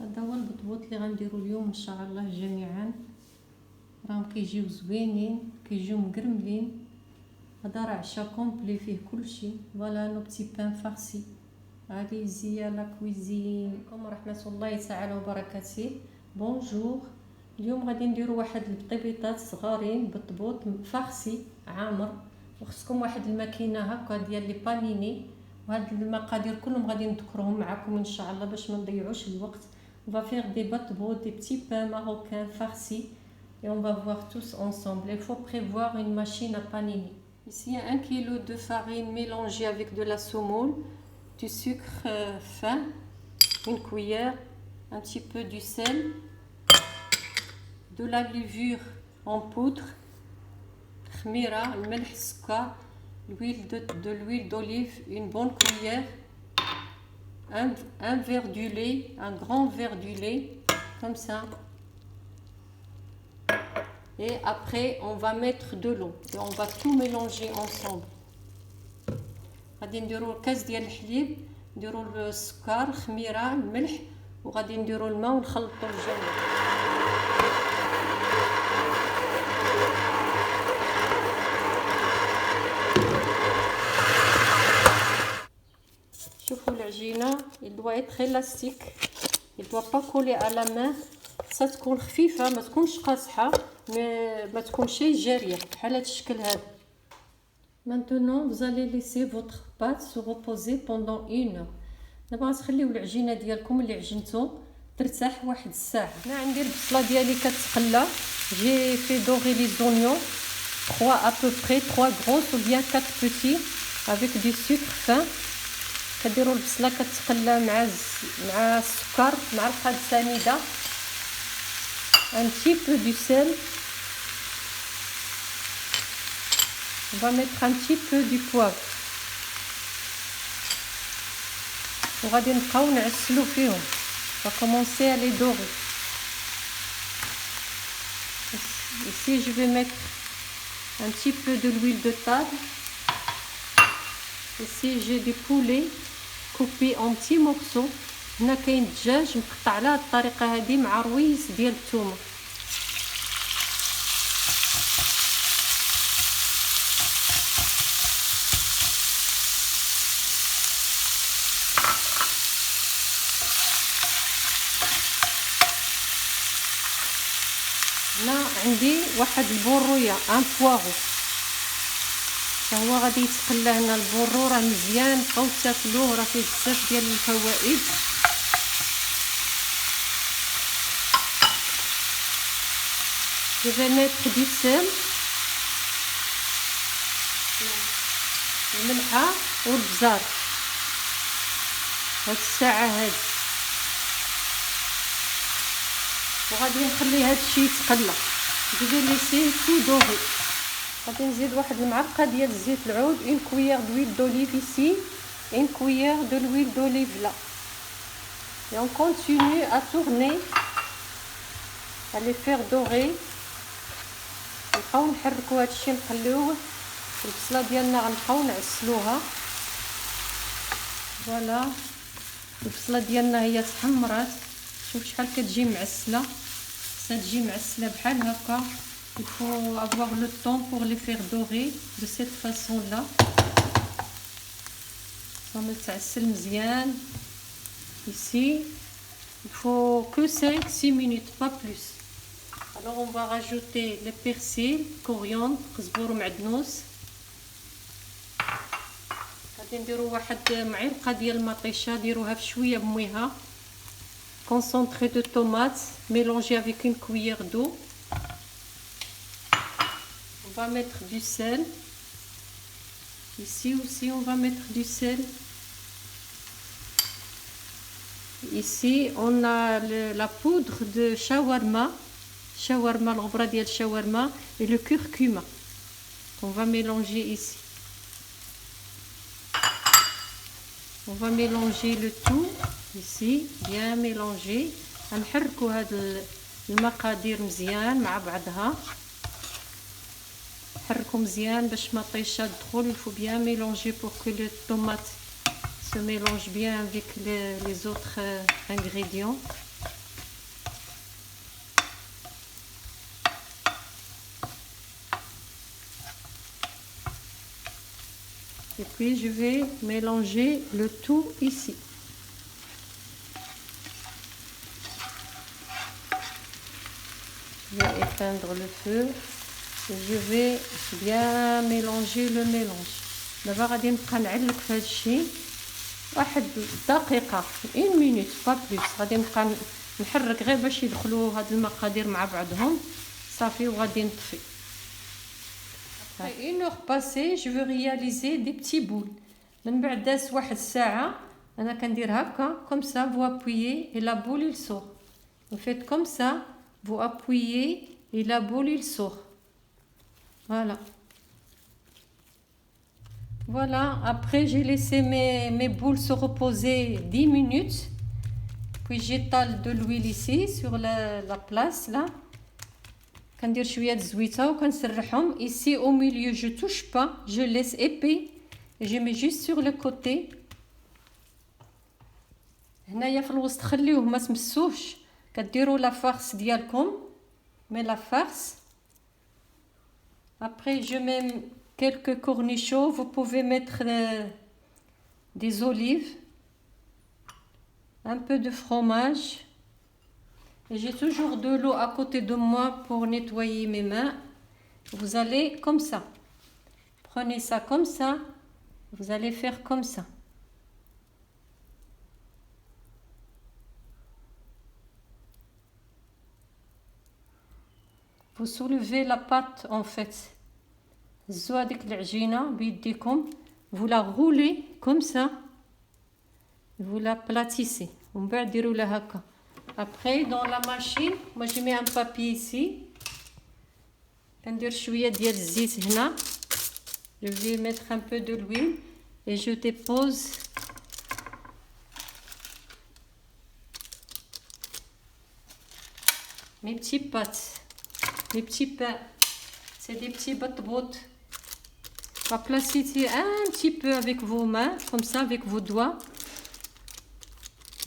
هذا هو البطبوط اللي غنديرو اليوم ان شاء الله جميعا. راهم كيجيو زوينين، كيجيو مقرملين. هذا راه عشا كومبلي فيه كلشي. فوالا نو بتي بان فارسي. هذه زي لا كويزين. عليكم ورحمه الله تعالى وبركاته. بونجور. اليوم غادي نديرو واحد البطيبيطات صغارين بطبوط فارسي عامر، وخصكم واحد الماكينه هكا ديال لي بانيني. وهاد المقادير كلهم غادي نذكرهم معكم ان شاء الله باش ما نضيعوش الوقت. On va faire des batteaux, des petits pains marocains farcis et on va voir tous ensemble. Il faut prévoir une machine à panini. Ici, il y a 1 kg de farine mélangée avec de la semoule, du sucre fin, une cuillère, un petit peu du sel, de la levure en poudre, khmira, le melh, sucre, de l'huile d'olive, une bonne cuillère, un verre du lait, un grand verre du lait, comme ça. Et après, on va mettre de l'eau et on va tout mélanger ensemble. غادي نديرو كاس ديال الحليب، نديرو السكر، الخميره، الملح، وغادي نديرو الماء ونخلطو الجميع. شوفوا العجينه، il doit être élastique, il doit pas coller à la main. خاصها تكون خفيفه، ما تكونش قاصحه، ما تكونش جاريه بحال هذا الشكل هذا. Maintenant vous allez laisser votre pâte se reposer pendant 1 heure. دابا غتخليو العجينه ديالكم اللي عجنتو ترتاح واحد الساعه. انا عندي البصله ديالي كتقلى. جي في دوغي لي زونيون 3 à peu près 3 grosses ou bien 4 petits avec du sucre fin. كديروا البصله كتقلى مع السكر مع الخل سنيده. Un petit peu du sel. On va mettre un petit peu du poivre. وغادي نبقاو نعسلو فيهم. On va commencer à les dorer. Ici je vais mettre un petit peu de l'huile de table. Ici j'ai du poulet coupé en petits morceaux. هنا كاين الدجاج مقطع على هذه الطريقه هذه مع رويس ديال الثومه. هنا عندي واحد البورويه ان بوارو، هو غادي يتقلى. هنا البورو راه مزيان، بقاو تاكلوه، راه فيه بزاف ديال الفوائد. Je vais mettre du sel, الملحه والبزار هاد الساعه هادي، وغادي نخلي هاد الشيء يتقلى. Je vais laisser tout dorer. غادي نزيد واحد المعلقه ديال زيت العود، une cuillère d'huile d'olive ici, une cuillère de l'huile d'olive là. Et on continue à tourner, à les faire dorer. نبقاو نحركوا هاد الشيء، نخليوه البصله ديالنا غنبقاو نعسلوها. فوالا البصله ديالنا هي تحمرات. شوف شحال كتجي معسله، خصها تجي معسله بحال هكا. Il faut avoir le temps pour les faire dorer de cette façon là. صافي تعسل مزيان. Ici il faut que 5-6 minutes, pas plus. Alors on va rajouter le persil, coriandre, قزبور ومعدنوس. غادي نديرو واحد معلقه ديال المطيشه، ديروها في شويه بميها. Concentré de tomates mélangé avec une cuillère d'eau. On va mettre du sel. Ici aussi on va mettre du sel. Ici on a la poudre de shawarma, الغبرة ديال shawarma, et le curcuma. On va mélanger ici. On va mélanger le tout ici, bien mélanger. غنحركوا هاد المقادير مزيان مع بعضها. نحركوا مزيان باش ما طيش الدخول. Il faut bien mélanger pour que le tomate se mélange bien avec les autres ingrédients. Et puis je vais mélanger le tout ici. Je vais éteindre le feu et je vais bien mélanger le mélange. دابا غادي نبقى نعلق في هذا الشيء واحد دقيقة 1 minute با بلوس. غادي نبقى نحرك غير باش يدخلوا هاد المقادير مع بعضهم صافي وغادي نطفي. Après 1 heure passée, je veux réaliser des petits boules. من بعد داز واحد الساعة أنا كندير هكا comme ça vous appuyez et la boule il sort. Vous faites comme ça, vous appuyez et la boule il sort. Voilà. Voilà, après j'ai laissé mes boules se reposer 10 minutes. Puis j'étale de l'huile ici sur la place là. كندير شويه الزويته وكنسرحهم ici au milieu. Je touche pas, je laisse épais et je mets juste sur le côté. هنايا في الوسط خليوه ما تمسوش. كديروا لا فارس ديالكم mais la farce. Après je mets quelques cornichons. Vous pouvez mettre des olives, un peu de fromage. Et j'ai toujours de l'eau à côté de moi pour nettoyer mes mains. Vous allez comme ça. Prenez ça comme ça. Vous allez faire comme ça. Vous soulevez la pâte en fait. زو هذيك العجينة بيديكم. Vous la roulez comme ça. Vous la platissez. ومن بعد ديروا لها هكا. Après dans la machine, moi je mets un papier ici. كندير شوية ديال الزيت هنا. Je vais mettre un peu de l'huile et je dépose mes petits pâtes, mes petits pains. C'est des petits bot-bot. Va placer un petit peu avec vos mains, comme ça, avec vos doigts.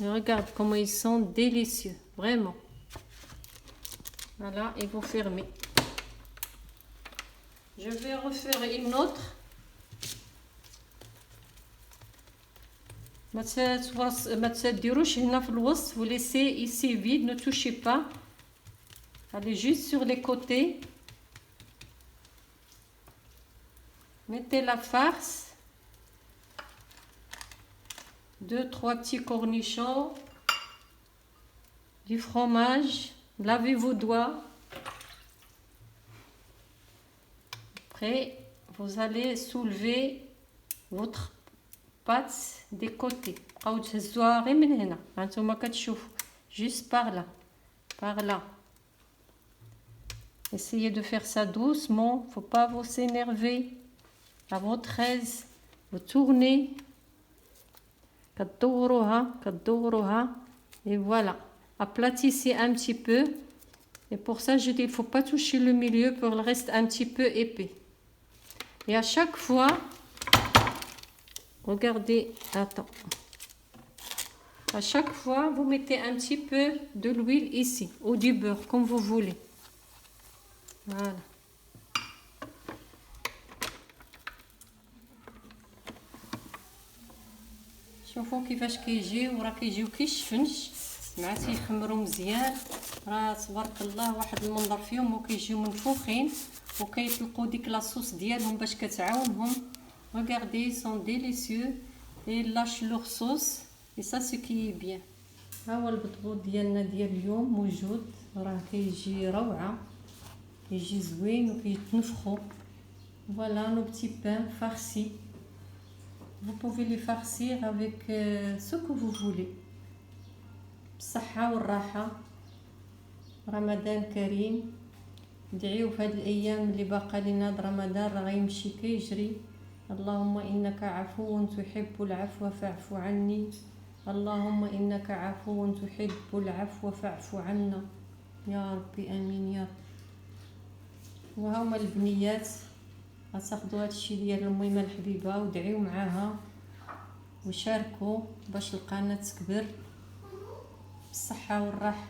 Et regarde comment ils sont délicieux, vraiment. Voilà, et vous fermez. Je vais refaire une autre. ما تديروش هنا في الوسط. Vous laissez ici vide, ne touchez pas. Allez juste sur les côtés. Mettez la farce. 2-3 petits cornichons. Du fromage. Lavez vos doigts. Après, vous allez soulever votre pâte des côtés. Juste par là. Par là. Essayez de faire ça doucement. Faut pas vous s'énerver. À votre aise. Vous tournez. Et voilà. Aplatissez un petit peu. Et pour ça, je dis, il faut pas toucher le milieu pour le reste un petit peu épais. Et à chaque fois, regardez, attends. À chaque fois, vous mettez un petit peu de l'huile ici, ou du beurre, comme vous voulez. Voilà. شوفوا كيفاش كيجيو. راه كيجيو كيشفنش مع تيخمروا مزيان. راه تبارك الله واحد المنظر فيهم وكيجيو منفوخين وكيطلقوا ديك لاصوص ديالهم باش كتعاونهم. Regardez, ils sont délicieux et ils lâchent leur sauce et ça ce qui est bien. ها هو البطبوط ديالنا ديال اليوم موجود. راه كيجي روعه. كيجي زوين وكيتنفخوا. Voilà nos petits pains farcis. Vous pouvez les farcir avec ce que vous voulez. بالصحة والراحة. رمضان كريم. ندعيو في هاد الايام اللي باقا لنا رمضان راه غيمشي كيجري. اللهم انك عفو تحب العفو فاعف عني. اللهم انك عفو تحب العفو فاعف عنا يا ربي امين يا رب. وهما البنيات غتاخدوا هادشي ديال الميمه الحبيبه ودعيو معاها وشاركوا باش القناه تكبر بالصحه والراحه.